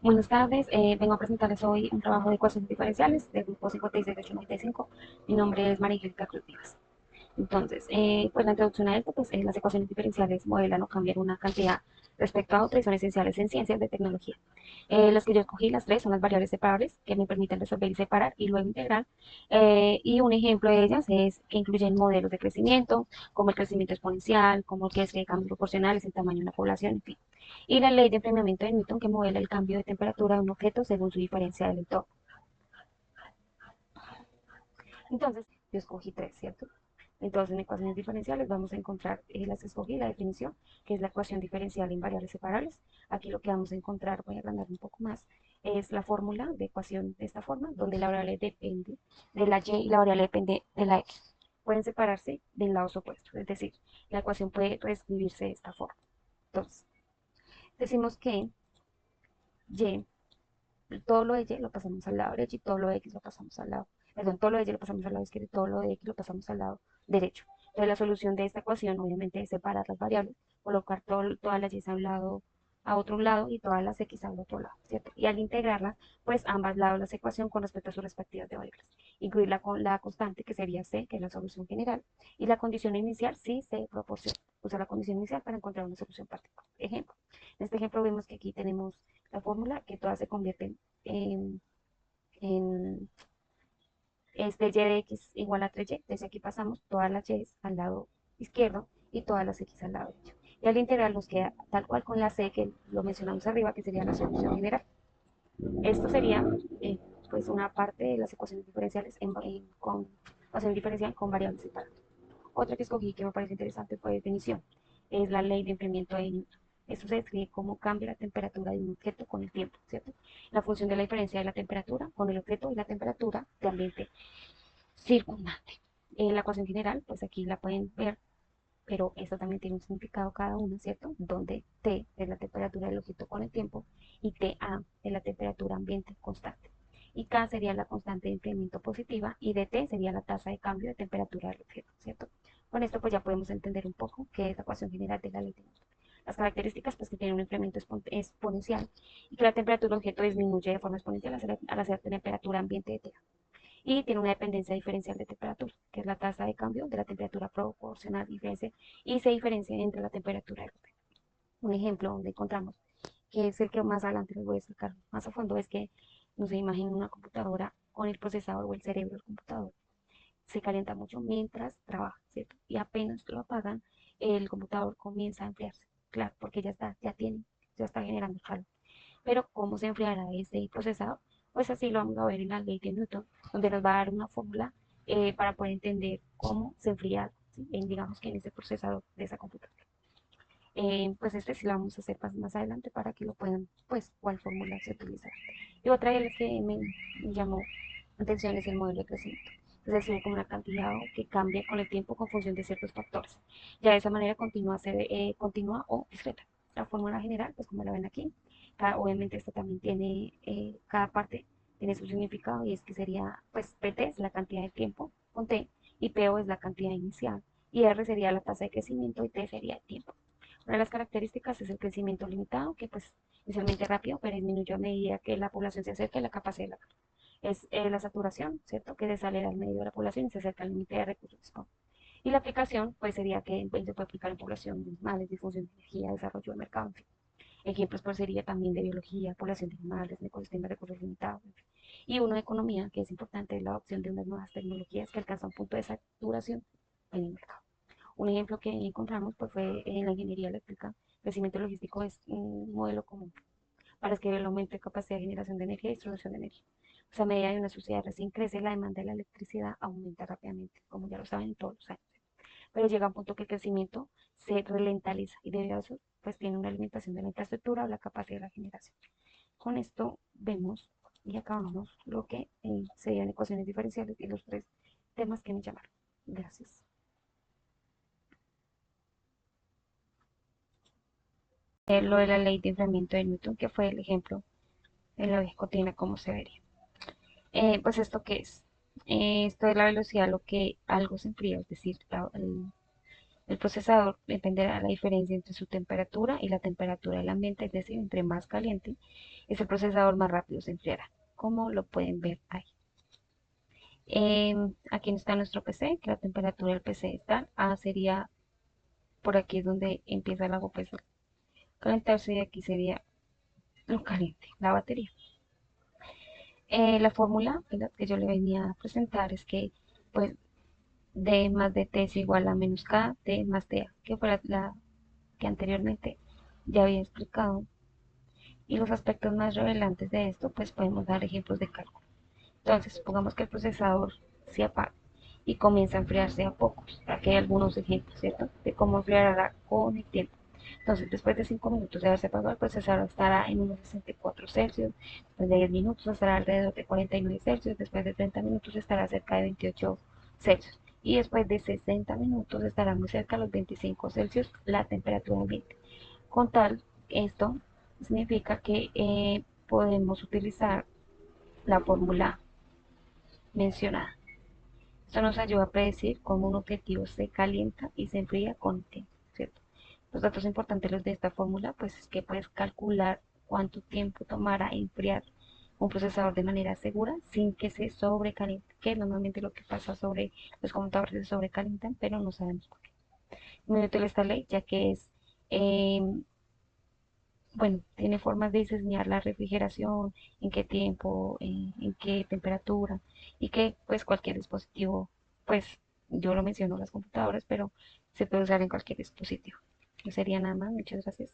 Buenas tardes, vengo a presentarles hoy un trabajo de ecuaciones diferenciales del grupo 56895. Mi nombre es María Angélica Cruz Vivas. Entonces, pues la introducción a esto, pues las ecuaciones diferenciales modelan o cambian una cantidad respecto a otra y son esenciales en ciencias de tecnología. Las que yo escogí, las tres, son las variables separables que me permiten resolver y separar y luego integrar. Y un ejemplo de ellas es que incluyen modelos de crecimiento, como el crecimiento exponencial, como el que es que cambios proporcionales en tamaño de una población, en fin. Y la ley de enfriamiento de Newton, que modela el cambio de temperatura de un objeto según su diferencia del entorno. Entonces, yo escogí tres, ¿cierto? Entonces, en ecuaciones diferenciales vamos a encontrar, las escogí la definición, que es la ecuación diferencial en variables separables. Aquí lo que vamos a encontrar, voy a agrandar un poco más, es la fórmula de ecuación de esta forma, donde la variable depende de la y y la variable depende de la x. Pueden separarse de lados opuestos, es decir, la ecuación puede reescribirse de esta forma. Entonces, decimos que y, todo lo de y lo pasamos al lado derecho y todo lo de x lo pasamos al lado, perdón, todo lo de y lo pasamos al lado izquierdo y todo lo de x lo pasamos al lado derecho. Entonces la solución de esta ecuación obviamente es separar las variables, colocar todas las y a un lado, a otro lado y todas las x al otro lado, ¿cierto? Y al integrarlas, pues ambas lados de la ecuación con respecto a sus respectivas variables. Incluirla con la constante que sería c, que es la solución general, y la condición inicial si se proporciona. Usa la condición inicial para encontrar una solución particular. Ejemplo. En este ejemplo vemos que aquí tenemos la fórmula que todas se convierten en, en este y de x igual a 3y. Desde aquí pasamos todas las y al lado izquierdo y todas las x al lado derecho. Y al integral nos queda tal cual con la c que lo mencionamos arriba, que sería la solución general. Esto sería pues una parte de las ecuaciones diferenciales con ecuación diferencial con variables separadas. Otra que escogí que me parece interesante fue definición. Es la ley de enfriamiento de Newton. Esto se describe cómo cambia la temperatura de un objeto con el tiempo, ¿cierto? La función de la diferencia de la temperatura con el objeto y la temperatura de ambiente circundante. La ecuación general, pues aquí la pueden ver, pero esta también tiene un significado cada una, ¿cierto? Donde T es la temperatura del objeto con el tiempo y TA es la temperatura ambiente constante. Y K sería la constante de incremento positiva y dt sería la tasa de cambio de temperatura del objeto, ¿cierto? Con esto pues ya podemos entender un poco qué es la ecuación general de la ley de Newton. Las características pues que tiene un incremento exponencial y que la temperatura del objeto disminuye de forma exponencial al hacer temperatura ambiente de T y tiene una dependencia diferencial de temperatura, que es la tasa de cambio de la temperatura proporcional diferencia y se diferencia entre la temperatura del objeto. Un ejemplo donde encontramos, que es el que más adelante les voy a explicar más a fondo, es que no se imaginen una computadora con el procesador o el cerebro del computador. Se calienta mucho mientras trabaja, ¿cierto? Y apenas lo apagan, el computador comienza a enfriarse. Claro, porque ya está generando calor. Pero ¿cómo se enfriará ese procesador? Pues así lo vamos a ver en la ley de Newton, donde nos va a dar una fórmula para poder entender cómo se enfría, ¿sí? Digamos que en ese procesador de esa computadora. Pues este sí lo vamos a hacer más adelante para que lo puedan, pues, cuál fórmula se utiliza. Y otra de las que me llamó la atención es el modelo de crecimiento. Es decir, como una cantidad que cambia con el tiempo con función de ciertos factores. Ya de esa manera continúa o discreta. La fórmula general, pues como la ven aquí, obviamente esta también tiene, cada parte tiene su significado y es que sería, pues PT es la cantidad de tiempo con T y PO es la cantidad inicial y R sería la tasa de crecimiento y T sería el tiempo. Una de las características es el crecimiento limitado, que pues inicialmente rápido, pero disminuye a medida que la población se acerca a la capacidad de la carga. Es la saturación, ¿cierto? Que desacelera al medio de la población y se acerca al límite de recursos disponibles. Y la aplicación, pues sería que pues, se puede aplicar en población de animales, difusión de energía, desarrollo de mercado, en fin. Ejemplos pues sería también de biología, población de animales, de ecosistemas de recursos limitados, en fin. Y uno de economía, que es importante, es la adopción de unas nuevas tecnologías que alcanzan un punto de saturación en el mercado. Un ejemplo que encontramos pues, fue en la ingeniería eléctrica. El crecimiento logístico es un modelo común para escribir el aumento de capacidad de generación de energía y distribución de energía. Pues a medida de una sociedad recién crece, la demanda de la electricidad aumenta rápidamente, como ya lo saben todos los años. Pero llega un punto que el crecimiento se ralentiza y debido a eso, pues tiene una limitación de la infraestructura o la capacidad de la generación. Con esto vemos y acabamos lo que serían ecuaciones diferenciales y los tres temas que me llamaron. Gracias. Lo de la ley de enfriamiento de Newton, que fue el ejemplo en la vida cotidiana, cómo se vería. Pues esto qué es. Esto es la velocidad a lo que algo se enfría, es decir, El procesador dependerá de la diferencia entre su temperatura y la temperatura del ambiente, es decir, entre más caliente es el procesador, más rápido se enfriará, como lo pueden ver ahí. Aquí está nuestro PC, que la temperatura del PC está sería por aquí es donde empieza la pues, calentarse y aquí sería lo caliente, la batería. La fórmula que yo le venía a presentar es que pues D más dt es igual a menos K, D más TA, que fue la que anteriormente ya había explicado. Y los aspectos más revelantes de esto, pues podemos dar ejemplos de cálculo. Entonces, supongamos que el procesador se apaga y comienza a enfriarse a pocos. Aquí hay algunos ejemplos, ¿cierto? De cómo enfriará con el tiempo. Entonces, después de 5 minutos de haberse apagado, el procesador estará en unos 64 Celsius. Después de 10 minutos estará alrededor de 49 Celsius. Después de 30 minutos estará cerca de 28 Celsius. Y después de 60 minutos estará muy cerca de los 25 Celsius la temperatura ambiente. Con tal, esto significa que podemos utilizar la fórmula mencionada. Esto nos ayuda a predecir cómo un objetivo se calienta y se enfría con el tiempo, ¿cierto? Los datos importantes los de esta fórmula, pues es que puedes calcular cuánto tiempo tomará enfriar un procesador de manera segura sin que se sobrecaliente, que normalmente lo que pasa sobre los computadores se sobrecalientan, pero no sabemos por qué. Muy útil esta ley, ya que es eh, bueno, tiene formas de diseñar la refrigeración, en qué tiempo, en qué temperatura y que pues cualquier dispositivo, pues yo lo menciono las computadoras, pero se puede usar en cualquier dispositivo. No sería nada más, muchas gracias.